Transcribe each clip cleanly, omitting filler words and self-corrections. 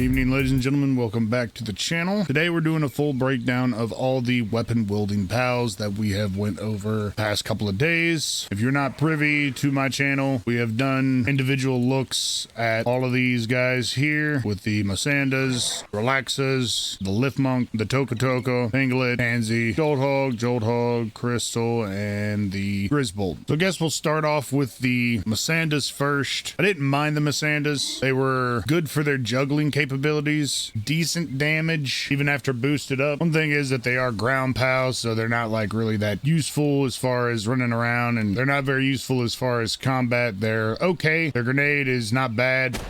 Good evening, ladies and gentlemen. Welcome back to the channel. Today we're doing a full breakdown of all the weapon wielding pals that we have went over the past couple of days. If you're not privy to my channel, we have done individual looks at all of these guys here with the Masandas, Relaxas, the Lift Monk, the Toko, Penlet, Pansy, Jolt Hog, Crystal, and the Grizbolt. So I guess we'll start off with the Masandas first. I didn't mind the Masandas. They were good for their juggling capabilities, decent damage even after boosted up. One thing is that they are ground pals, so they're not like really that useful as far as running around, and they're not very useful as far as combat. They're okay. Their grenade is not bad.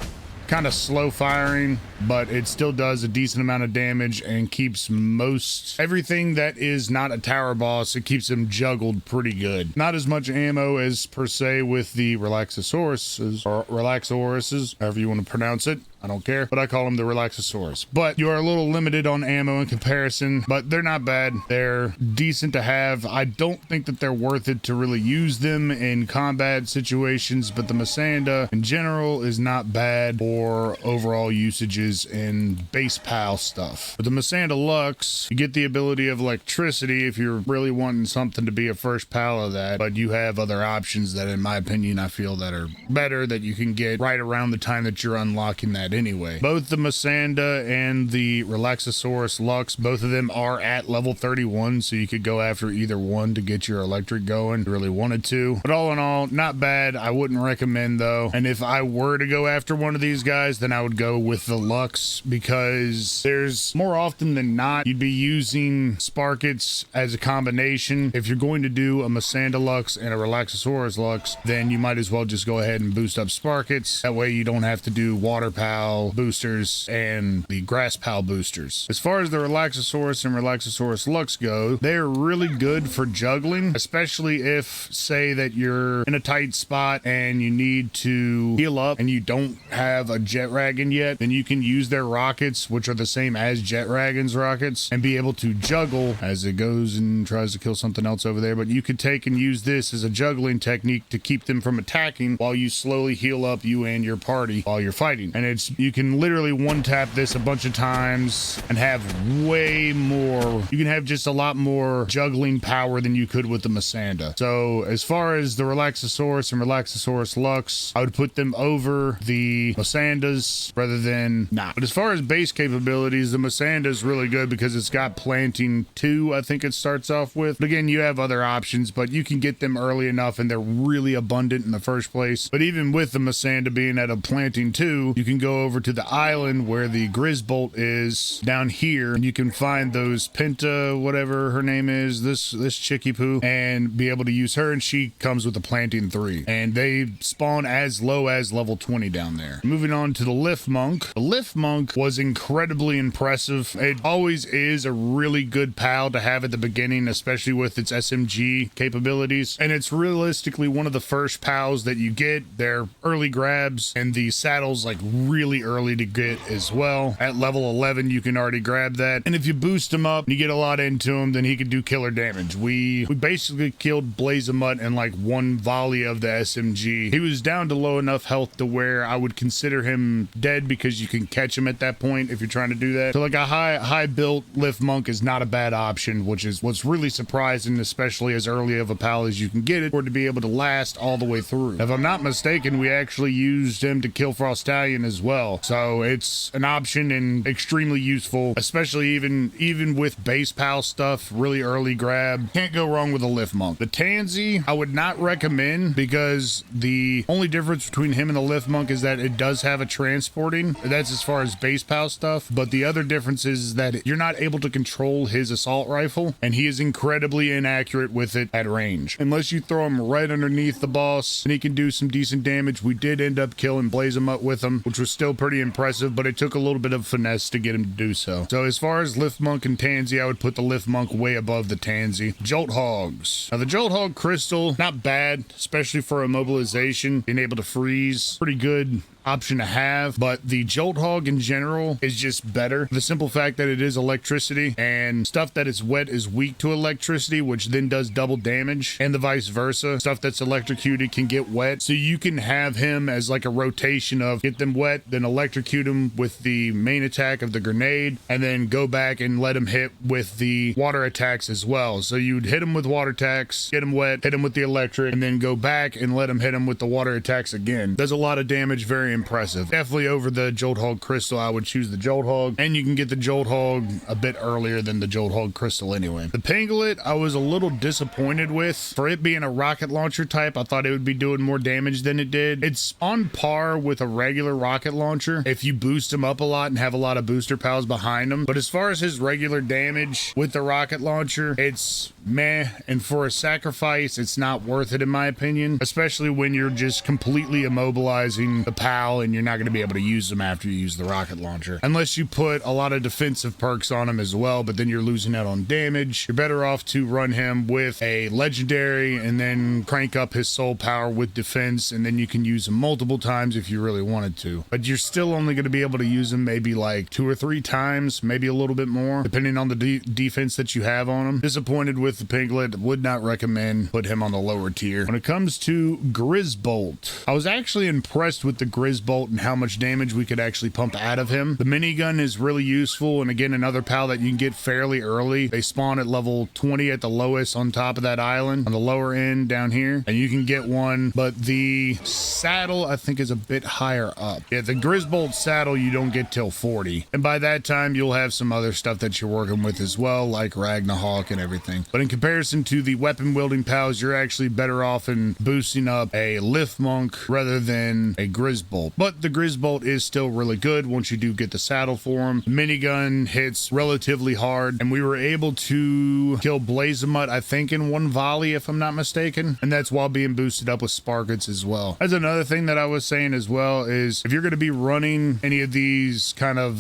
Kind of slow firing, but it still does a decent amount of damage and keeps most everything that is not a tower boss, it keeps them juggled pretty good. Not as much ammo as per se with the relaxasauruses, or relaxasauruses, however you want to pronounce it. I don't care, but I call them the Relaxasaurus. But you are a little limited on ammo in comparison, but they're not bad. They're decent to have. I don't think that they're worth it to really use them in combat situations, but the Masanda in general is not bad for overall usages in base pal stuff. With the Masanda Lux, you get the ability of electricity if you're really wanting something to be a first pal of that, but you have other options that, in my opinion, I feel that are better that you can get right around the time that you're unlocking that anyway. Both the Masanda and the Relaxasaurus Lux, both of them are at level 31, so you could go after either one to get your electric going if you really wanted to. But all in all, not bad. I wouldn't recommend though. And if I were to go after one of these guys, then I would go with the Lux, because there's more often than not, you'd be using Sparkets as a combination. If you're going to do a Masanda Lux and a Relaxasaurus Lux, then you might as well just go ahead and boost up Sparkets. That way you don't have to do Water Pal boosters and the Grass Pal boosters. As far as the Relaxasaurus and Relaxasaurus Lux go, they're really good for juggling, especially if, say, that you're in a tight spot and you need to heal up and you don't have a Jetragon yet, then you can use their rockets, which are the same as Jetragon's rockets, and be able to juggle as it goes and tries to kill something else over there. But you could take and use this as a juggling technique to keep them from attacking while you slowly heal up you and your party while you're fighting. And you can literally one tap this a bunch of times and have way more. You can have just a lot more juggling power than you could with the Masanda. So as far as the Relaxasaurus and Relaxasaurus Lux, I would put them over the Masandas rather than not. But as far as base capabilities, the Masanda is really good because it's got planting 2, I think it starts off with. But again, you have other options, but you can get them early enough and they're really abundant in the first place. But even with the Masanda being at a planting 2, you can go over to the island where the Grizbolt is down here, and you can find those Penta, whatever her name is, this chickie poo, and be able to use her, and she comes with a planting 3, and they spawn as low as level 20 down there. Moving on to the Lift Monk. The Lift Monk was incredibly impressive. It always is a really good pal to have at the beginning, especially with its SMG capabilities, and it's realistically one of the first pals that you get. Their early grabs and the saddles really early to get as well. At level 11 you can already grab that, and if you boost him up and you get a lot into him, then he can do killer damage. We basically killed Blazamut in one volley of the SMG. He was down to low enough health to where I would consider him dead, because you can catch him at that point if you're trying to do that. So a high built Lift Monk is not a bad option, which is what's really surprising, especially as early of a pal as you can get it, or to be able to last all the way through. If I'm not mistaken, we actually used him to kill Frostallion as well. So it's an option and extremely useful, especially even with base pal stuff, really early grab. Can't go wrong with a Lift Monk. The Tansy, I would not recommend, because the only difference between him and the Lift Monk is that it does have a transporting. That's as far as base pal stuff, but the other difference is that you're not able to control his assault rifle, and he is incredibly inaccurate with it at range. Unless you throw him right underneath the boss, and he can do some decent damage. We did end up killing Blazamut with him, which was still pretty impressive, but it took a little bit of finesse to get him to do so. So as far as Lift Monk and Tansy, I would put the Lift Monk way above the Tansy. Jolt Hogs. Now the Jolt Hog Crystal, not bad, especially for immobilization, being able to freeze. Pretty good option to have, but the Jolt Hog in general is just better. The simple fact that it is electricity, and stuff that is wet is weak to electricity, which then does double damage, and the vice versa. Stuff that's electrocuted can get wet, so you can have him as like a rotation of get them wet, then electrocute them with the main attack of the grenade, and then go back and let him hit with the water attacks as well. So you'd hit him with water attacks, get him wet, hit him with the electric, and then go back and let him hit him with the water attacks again. Does a lot of damage, very impressive. Definitely over the Jolt Hog Crystal, I would choose the Jolt Hog, and you can get the Jolt Hog a bit earlier than the Jolt Hog Crystal anyway. The Penlet, I was a little disappointed with. For it being a rocket launcher type, I thought it would be doing more damage than it did. It's on par with a regular rocket launcher if you boost him up a lot and have a lot of booster pals behind him. But as far as his regular damage with the rocket launcher, it's meh, and for a sacrifice, it's not worth it in my opinion, especially when you're just completely immobilizing the pal and you're not going to be able to use them after you use the rocket launcher. Unless you put a lot of defensive perks on him as well, but then you're losing out on damage. You're better off to run him with a legendary and then crank up his soul power with defense, and then you can use him multiple times if you really wanted to. But you're still only going to be able to use him maybe like 2 or 3 times, maybe a little bit more, depending on the defense that you have on him. Disappointed with the Penlet, would not recommend put him on the lower tier. When it comes to grizbolt, I was actually impressed with the grizbolt and how much damage we could actually pump out of him. The minigun is really useful, and again, another pal that you can get fairly early. They spawn at level 20 at the lowest on top of that island, on the lower end down here, and you can get one, but the saddle I think is a bit higher up. Yeah, the grizbolt saddle you don't get till 40, and by that time you'll have some other stuff that you're working with as well, like Ragnahawk and everything. But in comparison to the weapon wielding pals, you're actually better off in boosting up a lift monk rather than a grizbolt. But the grizbolt is still really good once you do get the saddle for him. The minigun hits relatively hard, and we were able to kill Blazamut, I think, in 1 volley if I'm not mistaken, and that's while being boosted up with Sparkets as well. That's another thing that I was saying as well, is if you're going to be running any of these kind of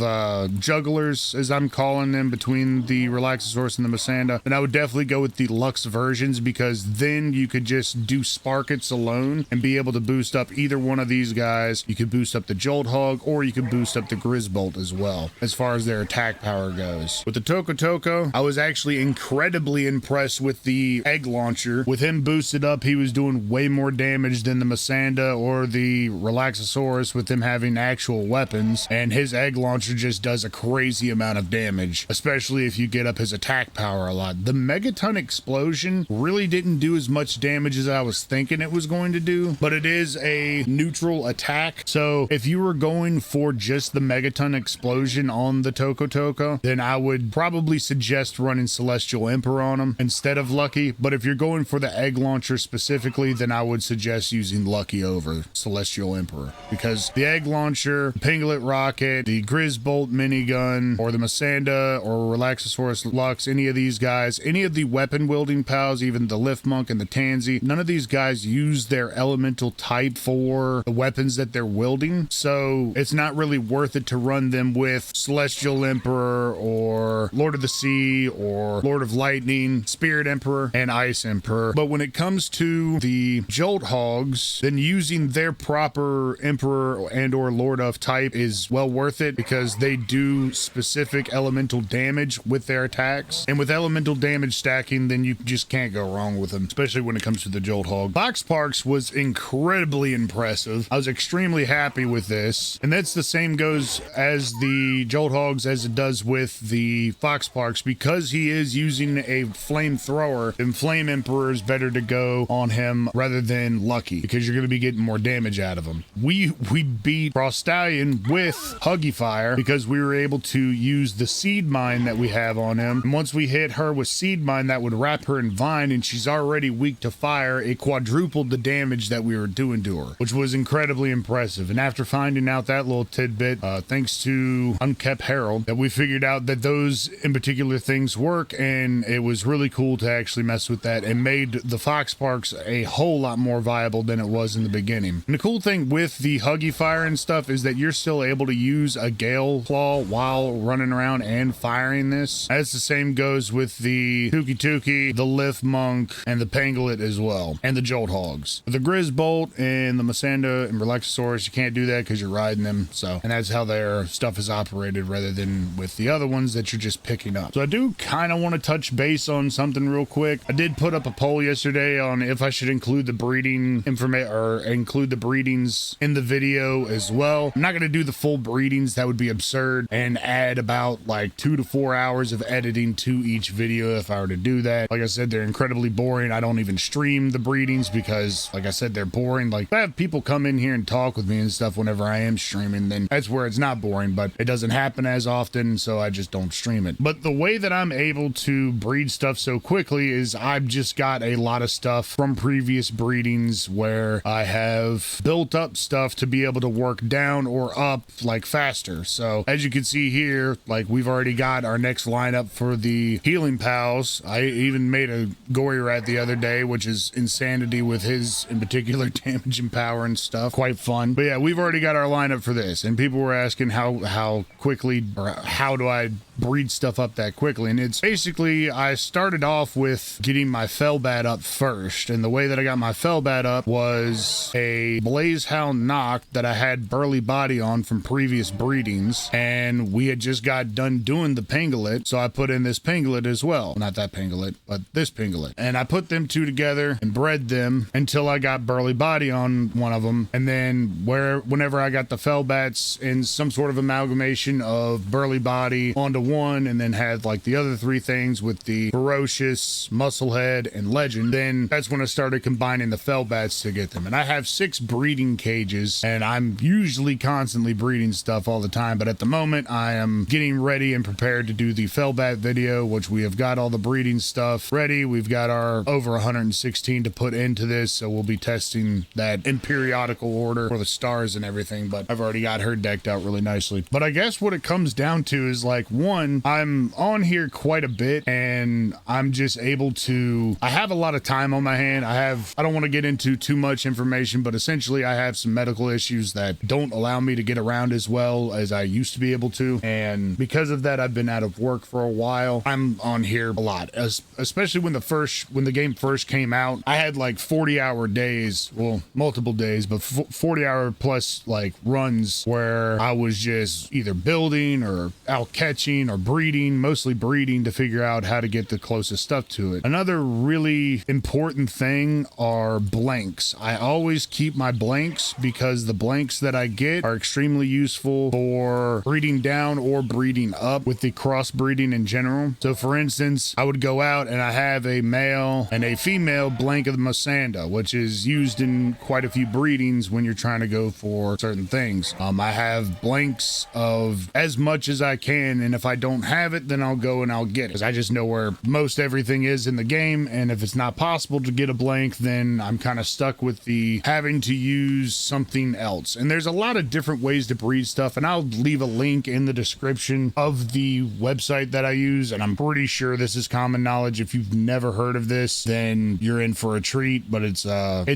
jugglers, as I'm calling them, between the relaxasaurus and the Manda, then I would definitely go with the Lux versions, because then you could just do Sparkets alone and be able to boost up either one of these guys. You could boost up the Jolt Hog, or you could boost up the grizbolt as well, as far as their attack power goes. With the Toko, I was actually incredibly impressed with the egg launcher. With him boosted up, he was doing way more damage than the Manda or the relaxasaurus with him having actual weapons, and his egg launcher just does a crazy amount of damage, especially if you get up his attack power a lot. The Megaton explosion really didn't do as much damage as I was thinking it was going to do, but it is a neutral attack, so if you were going for just the Megaton explosion on the Toko, then I would probably suggest running Celestial Emperor on him instead of Lucky. But if you're going for the egg launcher specifically, then I would suggest using Lucky over Celestial Emperor, because the egg launcher, Penlet rocket, the grizbolt minigun, or the Manda or relaxasaurus Lux, any of these guys, any of the weapon wielding pals, even the lift monk and the tansy, none of these guys use their elemental type for the weapons that they're wielding, so it's not really worth it to run them with Celestial Emperor or Lord of the Sea or Lord of Lightning, Spirit Emperor, and Ice Emperor. But when it comes to the Jolt Hogs, then using their proper Emperor and or Lord of type is well worth it, because they do specific elemental damage with their attacks, and with elemental damage stacking, then you just can't go wrong with them, especially when it comes to the Jolt Hog. Foxparks was incredibly impressive. I was extremely happy with this, and that's the same goes as the Jolt Hogs as it does with the Foxparks, because he is using a flamethrower, and Flame Emperor is better to go on him rather than Lucky, because you're going to be getting more damage out of him. We beat Frost Stallion with Huggy Fire because we were able to use the Seed Mine that we have on him, and once we hit her with Seed Mine, that would wrap her in Vine, and she's already weak to fire. It quadrupled the damage that we were doing to her, which was incredibly impressive. And after finding out that little tidbit, thanks to Unkept Herald, that we figured out that those in particular things work, and it was really cool to actually mess with that, and made the Foxparks a whole lot more viable than it was in the beginning. And the cool thing with the Huggy Fire and stuff is that you're still able to use a Gale Claw while running around and firing this. As the same goes with the Tuki, the Lift Monk, and the Penlet as well, and the Jolt Hogs. The Grizbolt and the Manda and Relaxasaurus relaxasaurus, you can't do that because you're riding them. So, and that's how their stuff is operated rather than with the other ones that you're just picking up. So I do kind of want to touch base on something real quick. I did put up a poll yesterday on if I should include the breeding information or include the breedings in the video as well. I'm not going to do the full breedings. That would be absurd and add about like 2 to 4 hours of editing to each video if I were to do that. Like I said, they're incredibly boring. I don't even stream the breedings because, like I said, they're boring. Like if I have people come in here and talk with me and stuff whenever I am streaming, then that's where it's not boring, but it doesn't happen as often, so I just don't stream it. But the way that I'm able to breed stuff so quickly is I've just got a lot of stuff from previous breedings where I have built up stuff to be able to work down or up like faster. So as you can see here, like we've already got our next lineup for the healing pals. I even made a gory rat the other day, which is insanity with his in particular damage and power and stuff. Quite fun. But yeah, we've already got our lineup for this, and people were asking how quickly or how do I breed stuff up that quickly. And it's basically, I started off with getting my Fellbat up first, and the way that I got my Fellbat up was a Blazehound knock that I had burly body on from previous breedings, and we had just got done doing the Penlet, so I put in this Penlet as well. Not that Penlet, but this Penlet, and I put them two together and bred them until I got burly body on one of them. And then whenever I got the Fellbats in some sort of amalgamation of burly body onto one, and then had like the other three things with the ferocious, musclehead, and legend, then that's when I started combining the Fellbats to get them. And I have 6 breeding cages, and I'm usually constantly breeding stuff all the time, but at the moment I am getting ready and prepared to do the Fellbat video, which we have got all the breeding stuff ready. We've got our over 116 to put into this, so we'll be testing that in periodical order for the stars and everything, but I've already got her decked out really nicely. But I guess what it comes down to is, like, one, I'm on here quite a bit, and I'm just able to, I have a lot of time on my hand. I don't want to get into too much information, but essentially I have some medical issues that don't allow me to get around as well as I used to be able to, and because of that I've been out of work for a while. I'm on here a lot, especially when the game first came out. I had like 40-hour days, well, multiple days, but 40-hour plus like runs where I was just either building or out catching or breeding, mostly breeding, to figure out how to get the closest stuff to it. Another really important thing are blanks. I always keep my blanks because the blanks that I get are extremely useful for breeding down or breeding up with the crossbreeding in general. So for instance, I would go out and I have a male and a female blank of the Manda, which is used in quite a few breedings when you're trying to go for certain things. I have blanks of as much as I can, and if I don't have it, then I'll go and I'll get it, because I just know where most everything is in the game, and if it's not possible to get a blank, then I'm kind of stuck with the having to use something else. And there's a lot of different ways to breed stuff, and I'll leave a link in the description of the website that I use, and I'm pretty sure this is common knowledge. If you've never heard of this, then you're in for a treat. But it's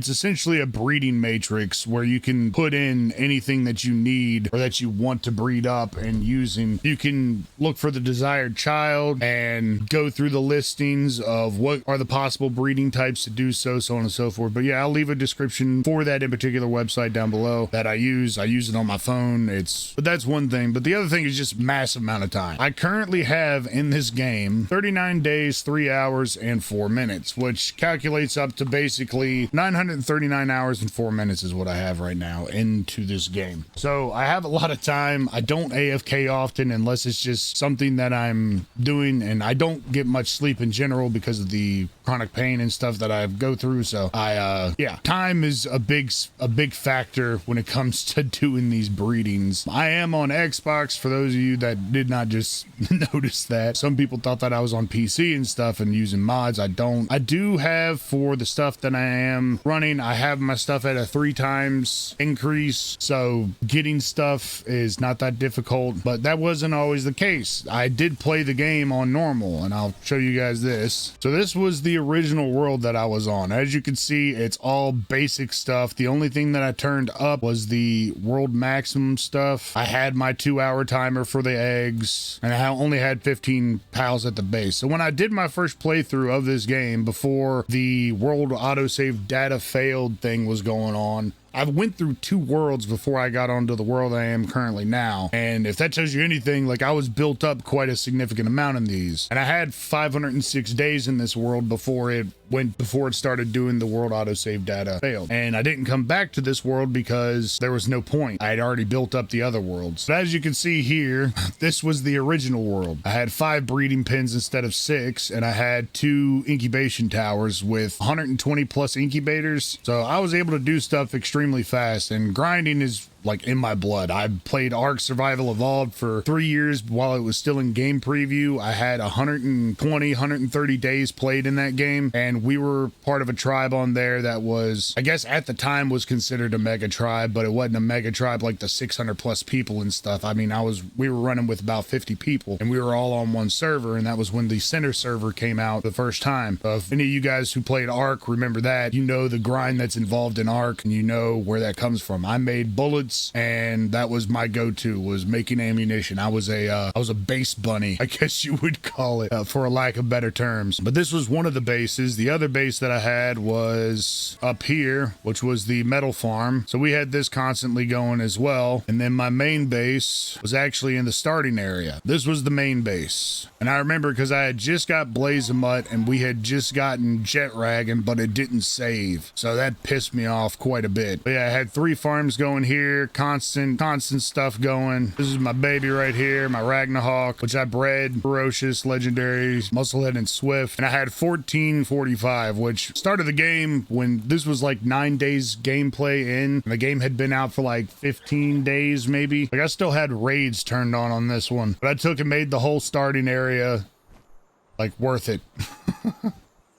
essentially a breeding matrix where you can put in anything that you need or that you want to breed up, and you can look for the desired child and go through the listings of what are the possible breeding types to do so on and so forth. But yeah, I'll leave a description for that in particular website down below that I use it on my phone. But that's one thing. But the other thing is just massive amount of time. I currently have in this game 39 days, 3 hours, and 4 minutes, which calculates up to basically 939 hours and 4 minutes is what I have right now into this game. So I have a lot of time. I don't AFK often unless it's just something that I'm doing, and I don't get much sleep in general because of the chronic pain and stuff that I go through. So yeah, time is a big factor when it comes to doing these breedings. I am on Xbox, for those of you that did not just notice that. Some people thought that I was on PC and stuff and using mods. I don't. I do have, for the stuff that I am running, I have my stuff at a 3 times increase, so getting stuff is not that difficult, but that wasn't always the case. I did play the game on normal, and I'll show you guys this. So this was the original world that I was on. As you can see, it's all basic stuff. The only thing that I turned up was the world maximum stuff. I had my 2-hour timer for the eggs, and I only had 15 pals at the base. So when I did my first playthrough of this game before the world autosave data failed thing was going on, I went through 2 worlds before I got onto the world I am currently now. And if that tells you anything, like I was built up quite a significant amount in these. And I had 506 days in this world before it started doing the world autosave data failed. And I didn't come back to this world because there was no point. I had already built up the other worlds. But as you can see here, this was the original world. I had 5 breeding pens instead of 6, and I had 2 incubation towers with 120 plus incubators. So I was able to do stuff extremely fast, and grinding is like in my blood. I played Ark Survival Evolved for 3 years while it was still in game preview. I had 130 days played in that game, and we were part of a tribe on there that was, I guess at the time was considered a mega tribe, but it wasn't a mega tribe like the 600 plus people and stuff. I mean, we were running with about 50 people, and we were all on one server, and that was when the center server came out the first time. If any of you guys who played Ark remember that, you know the grind that's involved in Ark, and you know where that comes from. I made bullets, and that was my go-to, was making ammunition. I was a base bunny, I guess you would call it, for a lack of better terms. But this was one of the bases. The other base that I had was up here, which was the metal farm. So we had this constantly going as well. And then my main base was actually in the starting area. This was the main base. And I remember because I had just got Blaze of Mutt and we had just gotten Jet Dragon, but it didn't save. So that pissed me off quite a bit. But yeah, I had 3 farms going here, constant stuff going. This is my baby right here, my Ragnarhawk, which I bred Ferocious, Legendary, Musclehead, and Swift. And I had 1445, which started the game when this was like 9 days gameplay in, and the game had been out for like 15 days maybe. Like I still had raids turned on this one, but I took and made the whole starting area like worth it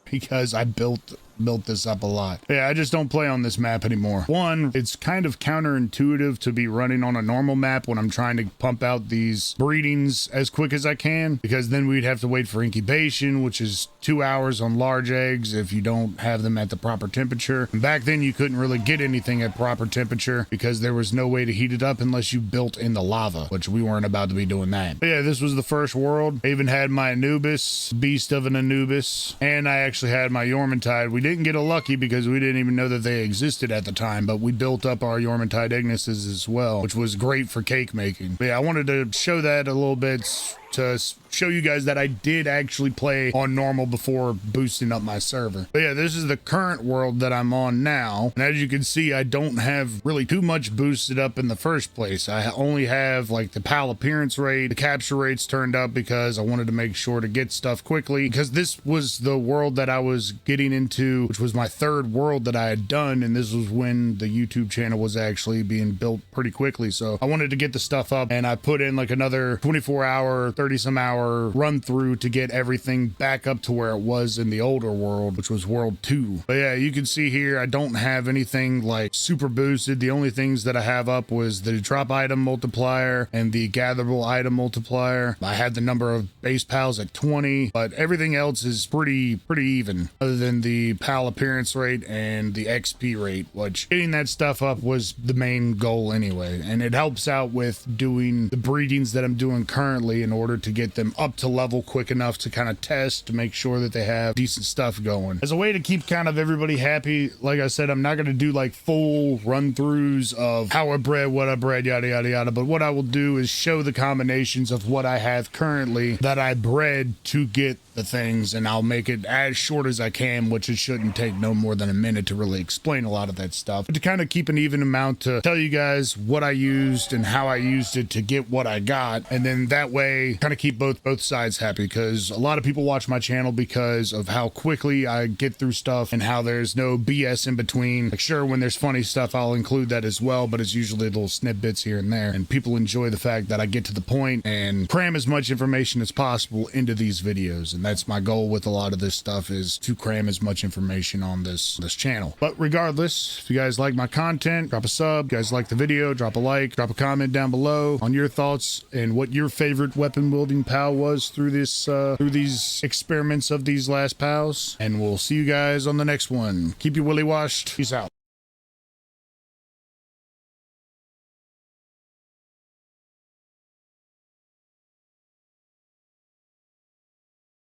because I built this up a lot. Yeah, I just don't play on this map anymore. One, it's kind of counterintuitive to be running on a normal map when I'm trying to pump out these breedings as quick as I can, because then we'd have to wait for incubation, which is 2 hours on large eggs if you don't have them at the proper temperature. And back then you couldn't really get anything at proper temperature because there was no way to heat it up unless you built in the lava, which we weren't about to be doing that. But yeah, this was the first world. I even had my Anubis, beast of an Anubis, and I actually had my Yormantide. We didn't get a lucky because we didn't even know that they existed at the time, but we built up our Yormantide Ignises as well, which was great for cake making. But yeah, I wanted to show that a little bit to show you guys that I did actually play on normal before boosting up my server. But yeah, this is the current world that I'm on now. And as you can see, I don't have really too much boosted up in the first place. I only have like the PAL appearance rate, the capture rates turned up because I wanted to make sure to get stuff quickly, because this was the world that I was getting into, which was my 3rd world that I had done. And this was when the YouTube channel was actually being built pretty quickly. So I wanted to get the stuff up, and I put in like another 24-hour, 30-some hour run through to get everything back up to where it was in the older world, which was world 2. But yeah, you can see here I don't have anything like super boosted. The only things that I have up was the drop item multiplier and the gatherable item multiplier. I had the number of base pals at 20, but everything else is pretty even, other than the pal appearance rate and the XP rate, which getting that stuff up was the main goal anyway. And it helps out with doing the breedings that I'm doing currently in order to get them up to level quick enough to kind of test to make sure that they have decent stuff going. As a way to keep kind of everybody happy, like I said, I'm not going to do like full run-throughs of how I bred, what I bred, yada yada yada, but what I will do is show the combinations of what I have currently that I bred to get the things, and I'll make it as short as I can, which it shouldn't take no more than a minute to really explain a lot of that stuff, but to kind of keep an even amount to tell you guys what I used and how I used it to get what I got, and then that way kind of keep both sides happy, because a lot of people watch my channel because of how quickly I get through stuff and how there's no BS in between. Like, sure, when there's funny stuff I'll include that as well, but it's usually little snippets here and there, and people enjoy the fact that I get to the point and cram as much information as possible into these videos. And that's my goal with a lot of this stuff, is to cram as much information on this channel. But regardless, if you guys like my content, drop a sub. If you guys like the video, drop a like, drop a comment down below on your thoughts and what your favorite weapon wielding pal was through these experiments of these last pals. And we'll see you guys on the next one. Keep your willy washed. Peace out.